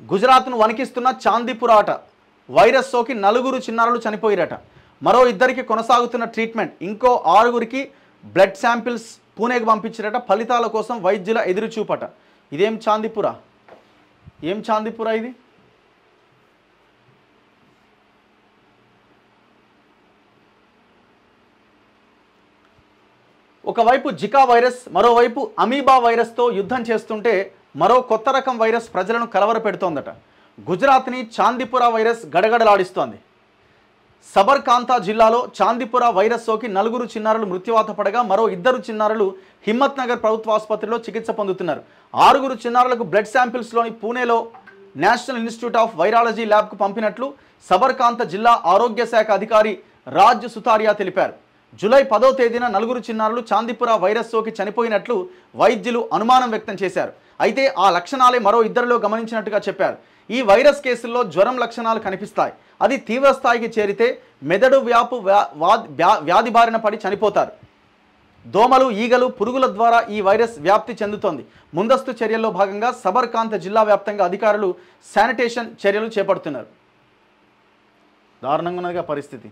గుజరాత్ను వణికిస్తున్న చాందీపుర ఆట వైరస్ సోకి 4 చిన్నారులు చనిపోయారట. మరో 2కి కొనసాగుతున్న ట్రీట్మెంట్. ఇంకో 6కి బ్లడ్ శాంపిల్స్ పూణేకి పంపించారట. ఫలితాల కోసం వైద్యుల ఎదురుచూపట. ఇదేం చాందీపుర? ఏం చాందీపుర ఇది? ఒకవైపు జికా వైరస్, మరోవైపు అమీబా వైరస్తో యుద్ధం చేస్తుంటే మరో కొత్త రకం వైరస్ ప్రజలను కలవరపెడుతోందట. గుజరాత్ని చాందీపుర వైరస్ గడగడలాడిస్తోంది. సబర్కాంతా జిల్లాలో చాందీపుర వైరస్ సోకి 4 చిన్నారులు మృత్యువాత పడగా మరో 2 చిన్నారులు హిమ్మత్ నగర్ ప్రభుత్వ ఆసుపత్రిలో చికిత్స పొందుతున్నారు. 6 చిన్నారులకు బ్లడ్ శాంపిల్స్లోని పూణేలో నేషనల్ ఇన్స్టిట్యూట్ ఆఫ్ వైరాలజీ ల్యాబ్కు పంపినట్లు సబర్కాంతా జిల్లా ఆరోగ్య శాఖ అధికారి రాజ్ సుతారియా తెలిపారు. జూలై 10వ తేదీన 4 చిన్నారులు చాందీపుర వైరస్ సోకి చనిపోయినట్లు వైద్యులు అనుమానం వ్యక్తం చేశారు. అయితే ఆ లక్షణాలే మరో 2లో గమనించినట్టుగా చెప్పారు. ఈ వైరస్ కేసుల్లో జ్వరం లక్షణాలు కనిపిస్తాయి. అది తీవ్ర స్థాయికి చేరితే మెదడు వ్యాధి బారిన పడి చనిపోతారు. దోమలు, ఈగలు, పురుగుల ద్వారా ఈ వైరస్ వ్యాప్తి చెందుతోంది. ముందస్తు చర్యల్లో భాగంగా సబర్కాంతా జిల్లా వ్యాప్తంగా అధికారులు శానిటేషన్ చర్యలు చేపడుతున్నారు. దారుణంగా ఉన్నదిగా పరిస్థితి.